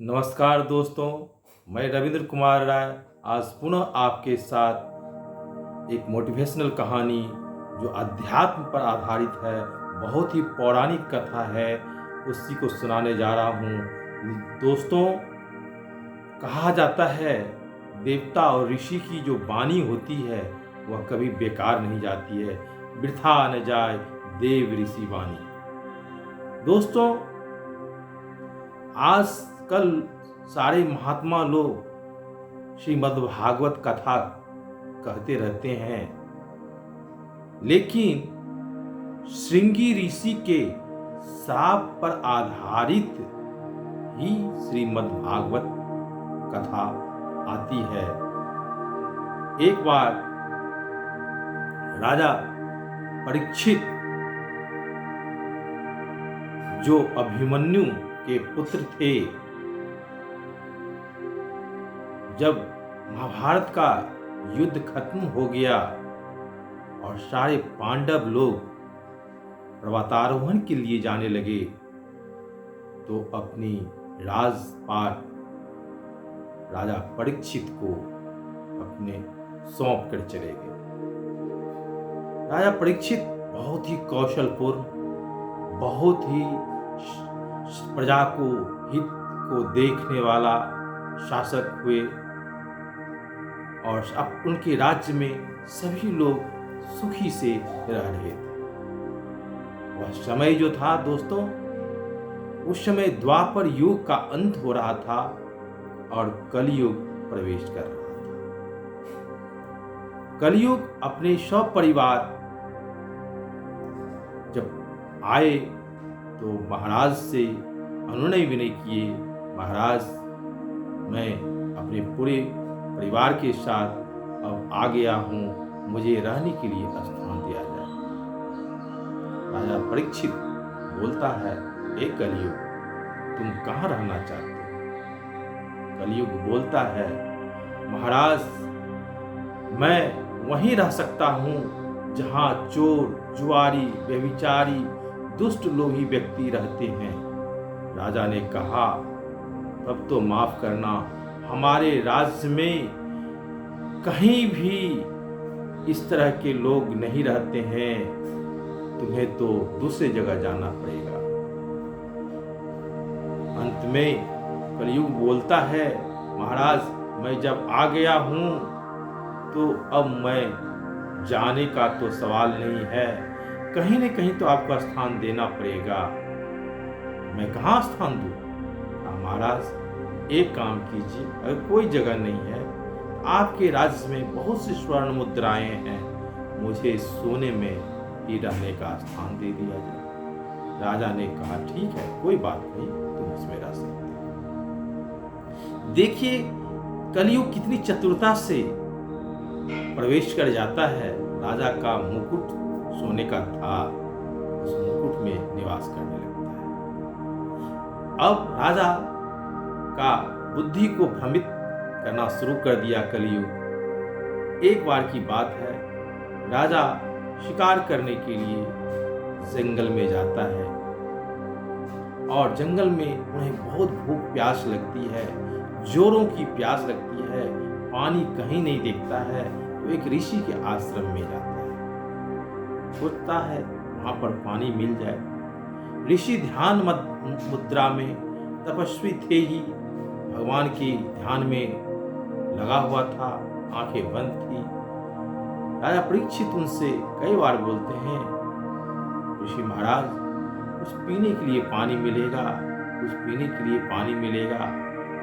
नमस्कार दोस्तों, मैं रविंद्र कुमार राय आज पुनः आपके साथ एक मोटिवेशनल कहानी जो अध्यात्म पर आधारित है, बहुत ही पौराणिक कथा है, उसी को सुनाने जा रहा हूँ। दोस्तों, कहा जाता है देवता और ऋषि की जो वाणी होती है वह कभी बेकार नहीं जाती है, वृथा न जाए देव ऋषि वाणी। दोस्तों, आजकल सारे महात्मा लोग श्रीमद् भागवत कथा कहते रहते हैं, लेकिन श्रृंगी ऋषि के श्राप पर आधारित ही श्रीमद् भागवत कथा आती है। एक बार राजा परीक्षित जो अभिमन्यु के पुत्र थे, जब महाभारत का युद्ध खत्म हो गया और सारे पांडव लोग पर्वतारोहण के लिए जाने लगे, तो अपनी राजपाट राजा परीक्षित को अपने सौंप कर चले गए। राजा परीक्षित बहुत ही कौशलपूर्ण, बहुत ही प्रजा को हित को देखने वाला शासक हुए और अब उनके राज्य में सभी लोग सुखी से रह रहे थे। वह समय जो था दोस्तों, उस समय द्वापर युग का अंत हो रहा था और कलयुग प्रवेश कर रहा था। कलयुग अपने सब परिवार जब आए तो महाराज से अनुनय विनय किए, महाराज मैं अपने पूरे परिवार के साथ अब आ गया हूँ, मुझे रहने के लिए स्थान दिया जाए। राजा परीक्षित बोलता है, ए कलयुग, तुम कहाँ रहना चाहते हो? कलयुग बोलता है, महाराज मैं वहीं रह सकता हूँ जहाँ चोर, जुआरी, व्यभिचारी, दुष्ट लोभी व्यक्ति रहते हैं। राजा ने कहा, तब तो माफ करना, हमारे राज्य में कहीं भी इस तरह के लोग नहीं रहते हैं, तुम्हें तो दूसरी जगह जाना पड़ेगा। अंत में कलयुग बोलता है, महाराज मैं जब आ गया हूं तो अब मैं जाने का तो सवाल नहीं है, कहीं न कहीं तो आपका स्थान देना पड़ेगा। मैं कहाँ स्थान दूं? महाराज एक काम कीजिए, अगर कोई जगह नहीं है, आपके राज्य में बहुत सी स्वर्ण मुद्राएं हैं, मुझे सोने में ही रहने का स्थान दे दिया जाए। राजा ने कहा, ठीक है, कोई बात नहीं, तुम इसमें रह सकते हो। देखिए कलयुग कितनी चतुरता से प्रवेश कर जाता है। राजा का मुकुट सोने का था, उस मुकुट में निवास करने लगता है। अब राजा का बुद्धि को भ्रमित करना शुरू कर दिया कलयुग। एक बार की बात है, राजा शिकार करने के लिए जंगल में जाता है और जंगल में उन्हें बहुत भूख प्यास लगती है, जोरों की प्यास लगती है, पानी कहीं नहीं दिखता है, तो एक ऋषि के आश्रम में जाता है, सोचता है वहां पर पानी मिल जाए। ऋषि ध्यान मुद्रा में तपस्वी थे ही, भगवान के ध्यान में लगा हुआ था, आंखें बंद थी। राजा परीक्षित उनसे कई बार बोलते हैं, ऋषि महाराज कुछ पीने के लिए पानी मिलेगा, कुछ पीने के लिए पानी मिलेगा,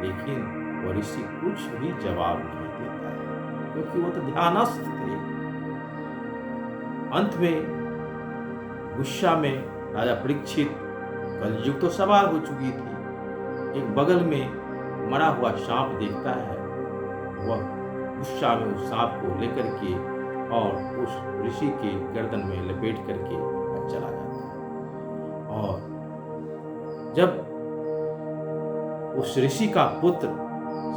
लेकिन वो ऋषि कुछ भी जवाब नहीं देता है, क्योंकि वो तो ध्यानस्थ थे। अंत में गुस्सा में राजा परीक्षित, कलयुग तो सवार हो चुकी थी, एक बगल में मरा हुआ सांप देखता है, वह गुस्सा में उस सांप को लेकर के और उस ऋषि के गर्दन में लपेट करके चला जाता है। और जब उस ऋषि का पुत्र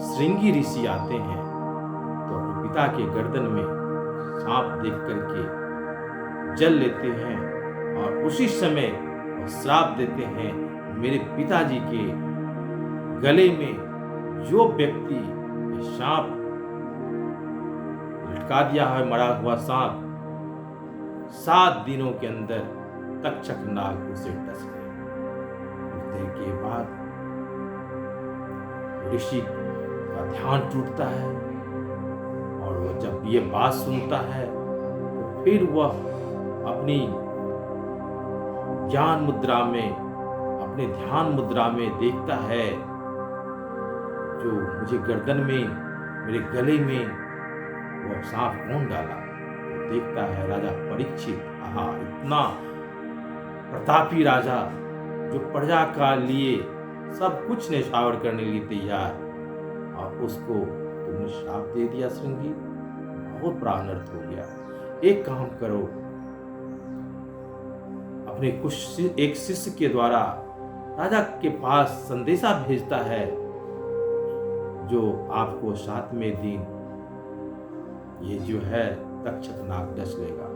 श्रृंगी ऋषि आते हैं तो अपने पिता के गर्दन में सांप देख करके जल लेते हैं और उसी समय श्राप देते हैं, मेरे पिताजी के गले में जो व्यक्ति सांप लटका दिया है, मरा हुआ सांप, 7 दिनों के अंदर तक्षक नाग उसे डस गए। कुछ देर के बाद ऋषि का ध्यान टूटता है और वह जब ये बात सुनता है तो फिर वह अपनी ज्ञान मुद्रा में, अपने ध्यान मुद्रा में देखता है जो मुझे गर्दन में, मेरे गले में वो सांप कौन डाला। तो देखता है राजा परीक्षित, आहा, इतना प्रतापी राजा जो प्रजा का लिए सब कुछ न्यौछावर करने के लिए तैयार, और उसको तुमने श्राप दे दिया श्रृंगी, बहुत बड़ा अनर्थ हो गया। एक काम करो, अपने एक शिष्य के द्वारा राजा के पास संदेशा भेजता है जो आपको 7वें दिन ये जो है तक्षक नाग डस लेगा।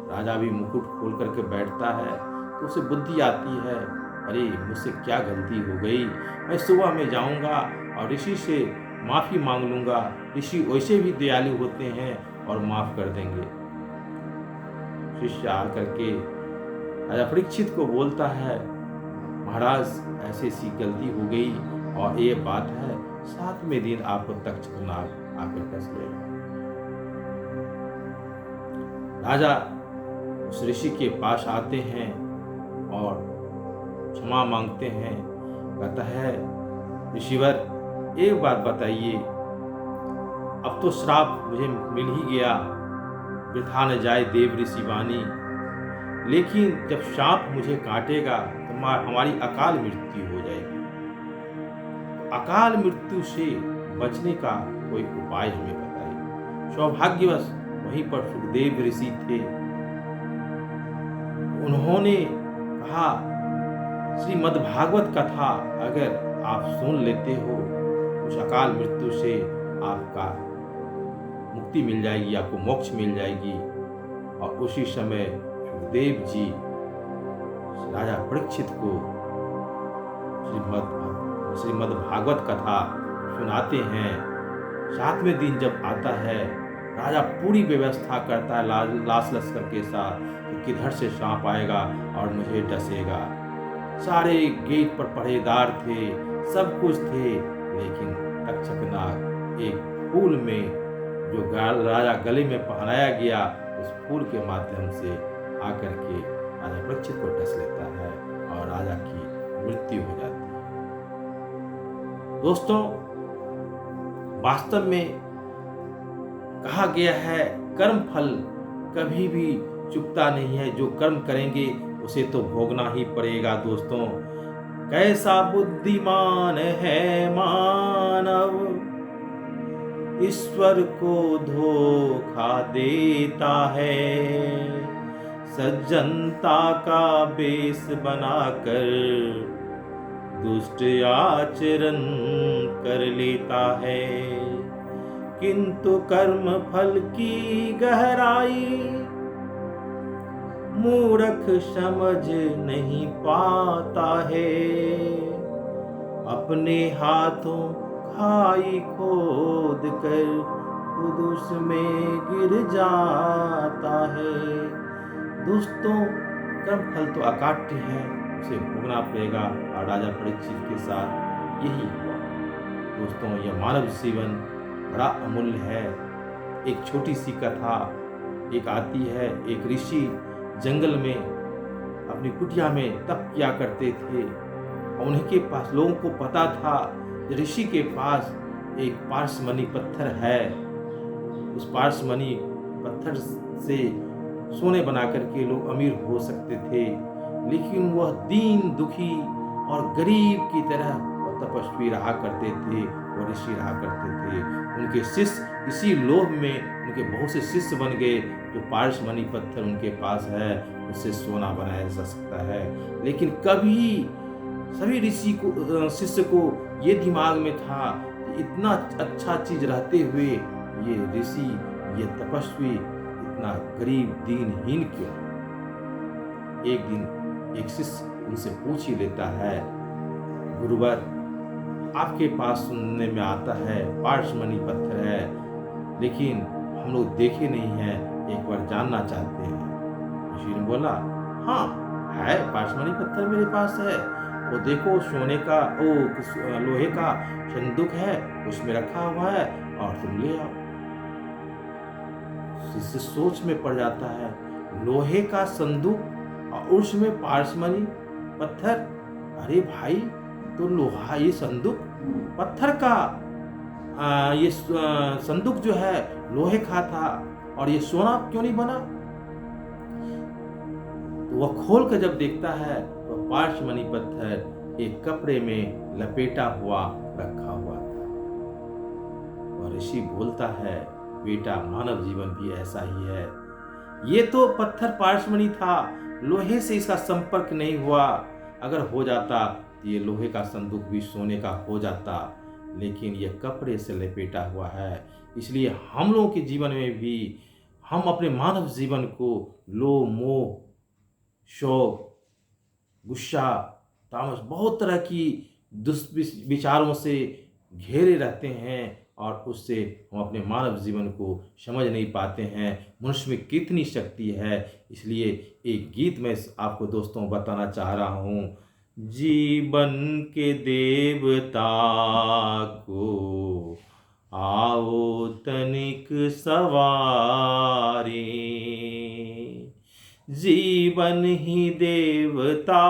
राजा भी मुकुट खोल करके बैठता है तो उसे बुद्धि आती है, अरे मुझसे क्या गलती हो गई, मैं सुबह में जाऊंगा और ऋषि से माफी मांग लूंगा, ऋषि वैसे भी दयालु होते हैं और माफ कर देंगे। शिष्य आकर के राजा परीक्षित को बोलता है, महाराज ऐसी सी गलती हो गई और ये बात है 7वें दिन आपको तक्षक नाग आकर डस लेगा। राजा उस ऋषि के पास आते हैं और क्षमा मांगते हैं। कहता है, ऋषिवर एक बात बताइए, अब तो श्राप मुझे मिल ही गया, वृथा न जाए देव ऋषि वाणी, लेकिन जब सांप मुझे काटेगा तो हमारी अकाल मृत्यु हो जाएगी। अकाल मृत्यु से बचने का कोई उपाय हमें बताइए। सौभाग्यवश वहीं पर सुखदेव ऋषि थे। उन्होंने कहा, श्रीमद्भागवत कथा अगर आप सुन लेते हो उस अकाल मृत्यु से आपका मुक्ति मिल जाएगी, आपको मोक्ष मिल जाएगी। और उसी समय सुखदेव जी राजा परीक्षित को श्रीमद्भागवत कथा सुनाते हैं। 7वें दिन जब आता है, राजा पूरी व्यवस्था करता है लाश लश्कर के साथ कि किधर से सांप आएगा और मुझे डसेगा। सारे गेट पर पहरेदार थे, सब कुछ थे, लेकिन तक्षक नाग एक फूल में जो राजा गले में पहनाया गया उस फूल के माध्यम से आकर के राजा परीक्षित को डस लेता है और राजा की मृत्यु हो जाती है। दोस्तों, वास्तव में कहा गया है कर्म फल कभी भी चुकता नहीं है, जो कर्म करेंगे उसे तो भोगना ही पड़ेगा। दोस्तों, कैसा बुद्धिमान है मानव, ईश्वर को धोखा देता है, सज्जनता का बेस बनाकर दुष्ट आचरण कर लेता है, किंतु कर्म फल की गहराई मूर्ख समझ नहीं पाता है, अपने हाथों खाई खोद कर खुद उसमें गिर जाता है। दोस्तों, कर्म फल तो अकाट्य है, उसे भोगना पड़ेगा और राजा परीक्षित के साथ यही हुआ। दोस्तों, यह मानव जीवन बड़ा अमूल्य है। एक छोटी सी कथा एक आती है, एक ऋषि जंगल में अपनी कुटिया में तप किया करते थे और उनके पास लोगों को पता था ऋषि के पास एक पारसमणि पत्थर है, उस पारसमणि पत्थर से सोने बना करके लोग अमीर हो सकते थे, लेकिन वह दीन दुखी और गरीब की तरह वह तपस्वी रहा करते थे, वह ऋषि रहा करते थे। उनके शिष्य इसी लोभ में उनके बहुत से शिष्य बन गए, जो पारसमणि पत्थर उनके पास है उससे सोना बनाया जा सकता है। लेकिन कभी सभी ऋषि को शिष्य को ये दिमाग में था कि इतना अच्छा चीज रहते हुए ये ऋषि, ये तपस्वी इतना गरीब दीनहीन क्यों। एक दिन एक शिष्य उनसे पूछ ही लेता है, गुरुवर आपके पास सुनने में आता है पार्शमनी पत्थर है, लेकिन हम लोग देखे नहीं हैं, एक बार जानना चाहते हैं। ऋषि ने बोला, हाँ है, पार्शमनी पत्थर मेरे पास है, वो देखो सोने का लोहे का संदूक है, उसमें रखा हुआ है, और तुम ले आओ। इससे सोच में पड़ जाता है, लोहे का संदूक और उसमें पार्शमनी पत्थर। अरे भाई, तो लोहा, ये संदूक पत्थर का, ये संदूक जो है लोहे का था, और ये सोना क्यों नहीं बना? तो वह खोल कर जब देखता है तो पार्शमनी पत्थर एक कपड़े में लपेटा हुआ रखा हुआ था। और ऋषि बोलता है, बेटा, मानव जीवन भी ऐसा ही है। ये तो पत्थर पार्शमनी था, लोहे से इसका संपर्क नहीं हुआ। अगर हो जाता तो ये लोहे का संदूक भी सोने का हो जाता, लेकिन ये कपड़े से लपेटा हुआ है। इसलिए हम लोगों के जीवन में भी हम अपने मानव जीवन को लोभ, मोह, शौक, गुस्सा, तामस, बहुत तरह की दुष्विचारों से घेरे रहते हैं, और उससे हम अपने मानव जीवन को समझ नहीं पाते हैं मनुष्य में कितनी शक्ति है। इसलिए एक गीत मैं आपको दोस्तों बताना चाह रहा हूँ। जीवन के देवता को आओ तनिक सवारे, जीवन ही देवता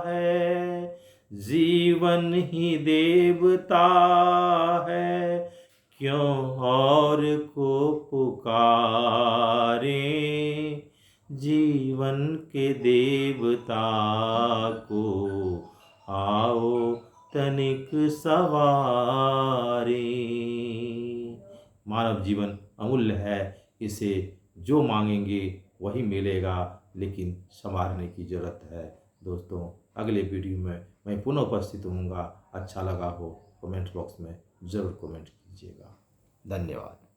है, जीवन ही देवता है, क्यों और को पुकारे, जीवन के देवता को आओ तनिक सवारे। मानव जीवन अमूल्य है, इसे जो मांगेंगे वही मिलेगा, लेकिन संवारने की जरूरत है। दोस्तों, अगले वीडियो में मैं पुनः उपस्थित होऊंगा। अच्छा लगा हो कमेंट बॉक्स में ज़रूर कमेंट कीजिएगा। धन्यवाद।